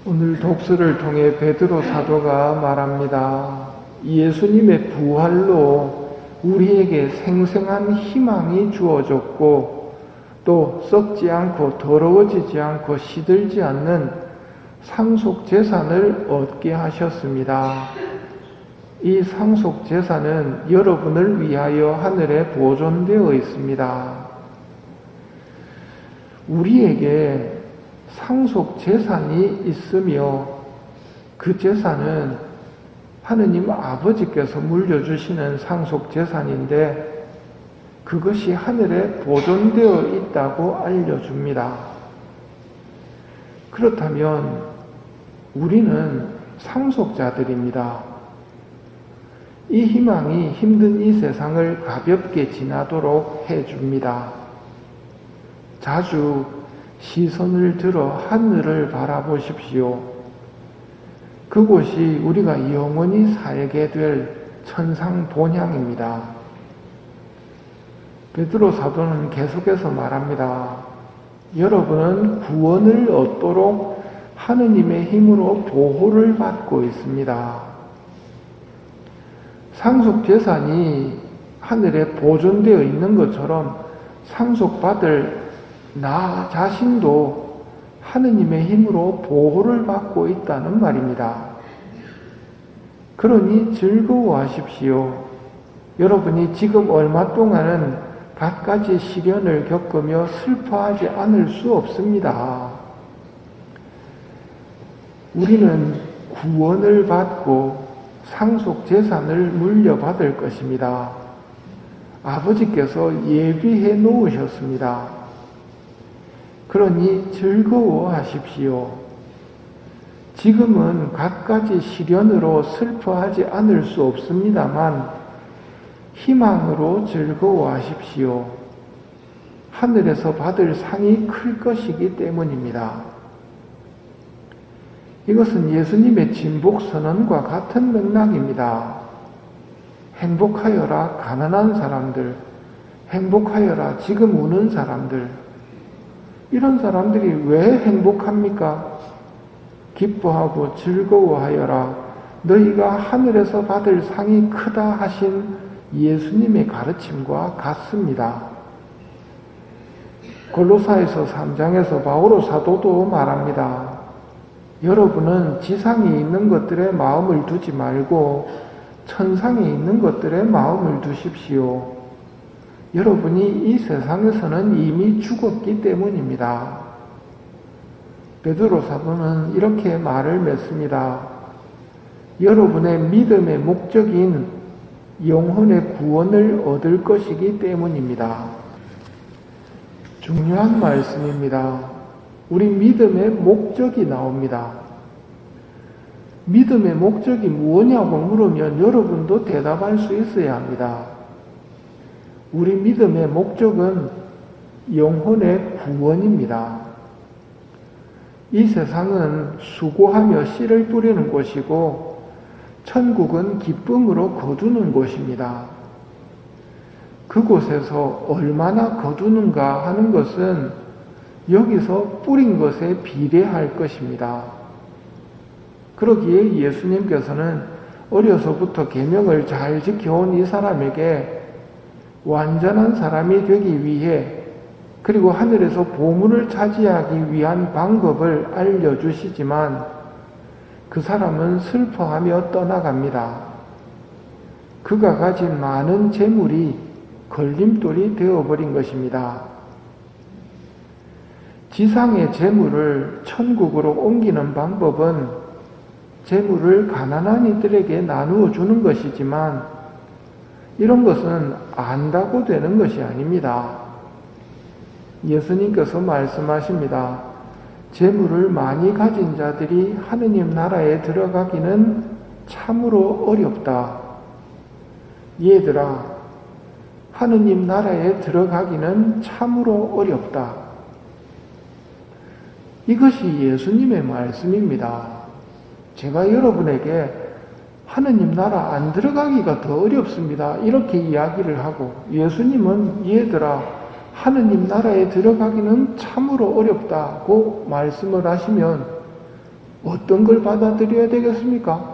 오늘 독서를 통해 베드로 사도가 말합니다. 예수님의 부활로 우리에게 생생한 희망이 주어졌고 또 썩지 않고 더러워지지 않고 시들지 않는 상속 재산을 얻게 하셨습니다. 이 상속 재산은 여러분을 위하여 하늘에 보존되어 있습니다. 우리에게 상속 재산이 있으며 그 재산은 하느님 아버지께서 물려주시는 상속 재산인데 그것이 하늘에 보존되어 있다고 알려줍니다. 그렇다면 우리는 상속자들입니다. 이 희망이 힘든 이 세상을 가볍게 지나도록 해줍니다. 자주 시선을 들어 하늘을 바라보십시오. 그곳이 우리가 영원히 살게 될 천상 본향입니다. 베드로 사도는 계속해서 말합니다. 여러분은 구원을 얻도록 하느님의 힘으로 보호를 받고 있습니다. 상속 재산이 하늘에 보존되어 있는 것처럼 상속받을 나 자신도 하느님의 힘으로 보호를 받고 있다는 말입니다. 그러니 즐거워하십시오. 여러분이 지금 얼마 동안은 갖가지 시련을 겪으며 슬퍼하지 않을 수 없습니다. 우리는 구원을 받고 상속 재산을 물려받을 것입니다. 아버지께서 예비해 놓으셨습니다. 그러니 즐거워하십시오. 지금은 갖가지 시련으로 슬퍼하지 않을 수 없습니다만 희망으로 즐거워하십시오. 하늘에서 받을 상이 클 것이기 때문입니다. 이것은 예수님의 진복 선언과 같은 맥락입니다. 행복하여라 가난한 사람들, 행복하여라 지금 우는 사람들. 이런 사람들이 왜 행복합니까? 기뻐하고 즐거워하여라. 너희가 하늘에서 받을 상이 크다 하신 예수님의 가르침과 같습니다. 골로새서 3장에서 바오로 사도도 말합니다. 여러분은 지상에 있는 것들에 마음을 두지 말고 천상에 있는 것들에 마음을 두십시오. 여러분이 이 세상에서는 이미 죽었기 때문입니다. 베드로 사도는 이렇게 말을 맺습니다. 여러분의 믿음의 목적인 영혼의 구원을 얻을 것이기 때문입니다. 중요한 말씀입니다. 우리 믿음의 목적이 나옵니다. 믿음의 목적이 무엇냐고 물으면 여러분도 대답할 수 있어야 합니다. 우리 믿음의 목적은 영혼의 구원입니다. 이 세상은 수고하며 씨를 뿌리는 곳이고 천국은 기쁨으로 거두는 곳입니다. 그곳에서 얼마나 거두는가 하는 것은 여기서 뿌린 것에 비례할 것입니다. 그러기에 예수님께서는 어려서부터 계명을 잘 지켜온 이 사람에게 완전한 사람이 되기 위해 그리고 하늘에서 보물을 차지하기 위한 방법을 알려주시지만 그 사람은 슬퍼하며 떠나갑니다. 그가 가진 많은 재물이 걸림돌이 되어버린 것입니다. 지상의 재물을 천국으로 옮기는 방법은 재물을 가난한 이들에게 나누어 주는 것이지만 이런 것은 안다고 되는 것이 아닙니다. 예수님께서 말씀하십니다. 재물을 많이 가진 자들이 하느님 나라에 들어가기는 참으로 어렵다. 얘들아, 하느님 나라에 들어가기는 참으로 어렵다. 이것이 예수님의 말씀입니다. 제가 여러분에게 하느님 나라 안 들어가기가 더 어렵습니다. 이렇게 이야기를 하고 예수님은 얘들아 하느님 나라에 들어가기는 참으로 어렵다고 말씀을 하시면 어떤 걸 받아들여야 되겠습니까?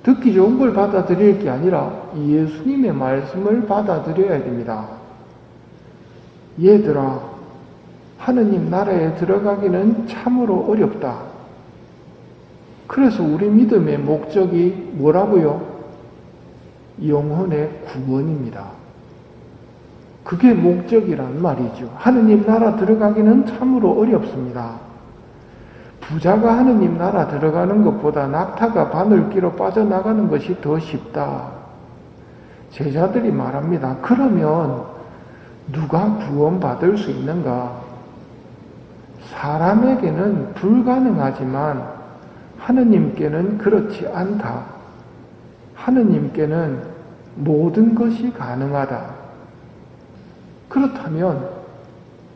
듣기 좋은 걸 받아들일 게 아니라 예수님의 말씀을 받아들여야 됩니다. 얘들아, 하느님 나라에 들어가기는 참으로 어렵다. 그래서 우리 믿음의 목적이 뭐라고요? 영혼의 구원입니다. 그게 목적이란 말이죠. 하느님 나라 들어가기는 참으로 어렵습니다. 부자가 하느님 나라 들어가는 것보다 낙타가 바늘기로 빠져나가는 것이 더 쉽다. 제자들이 말합니다. 그러면 누가 구원받을 수 있는가? 사람에게는 불가능하지만 하느님께는 그렇지 않다. 하느님께는 모든 것이 가능하다. 그렇다면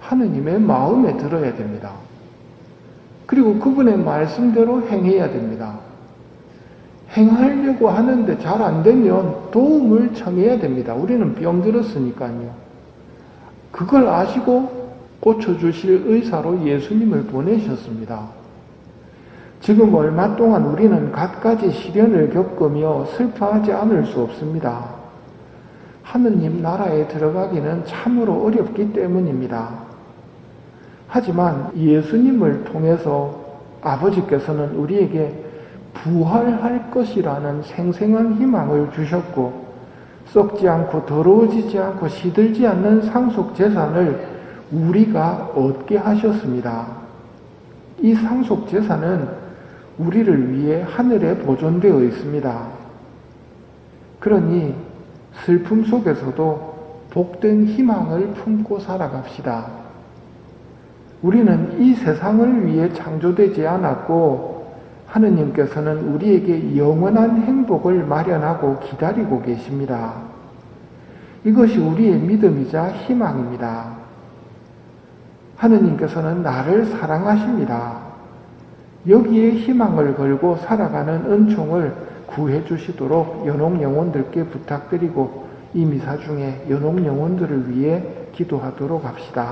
하느님의 마음에 들어야 됩니다. 그리고 그분의 말씀대로 행해야 됩니다. 행하려고 하는데 잘 안 되면 도움을 청해야 됩니다. 우리는 병들었으니까요. 그걸 아시고 고쳐주실 의사로 예수님을 보내셨습니다. 지금 얼마 동안 우리는 갖가지 시련을 겪으며 슬퍼하지 않을 수 없습니다. 하느님 나라에 들어가기는 참으로 어렵기 때문입니다. 하지만 예수님을 통해서 아버지께서는 우리에게 부활할 것이라는 생생한 희망을 주셨고, 썩지 않고 더러워지지 않고 시들지 않는 상속재산을 우리가 얻게 하셨습니다. 이 상속재산은 우리를 위해 하늘에 보존되어 있습니다. 그러니 슬픔 속에서도 복된 희망을 품고 살아갑시다. 우리는 이 세상을 위해 창조되지 않았고 하느님께서는 우리에게 영원한 행복을 마련하고 기다리고 계십니다. 이것이 우리의 믿음이자 희망입니다. 하느님께서는 나를 사랑하십니다. 여기에 희망을 걸고 살아가는 은총을 구해 주시도록 연옥 영혼들께 부탁드리고 이 미사 중에 연옥 영혼들을 위해 기도하도록 합시다.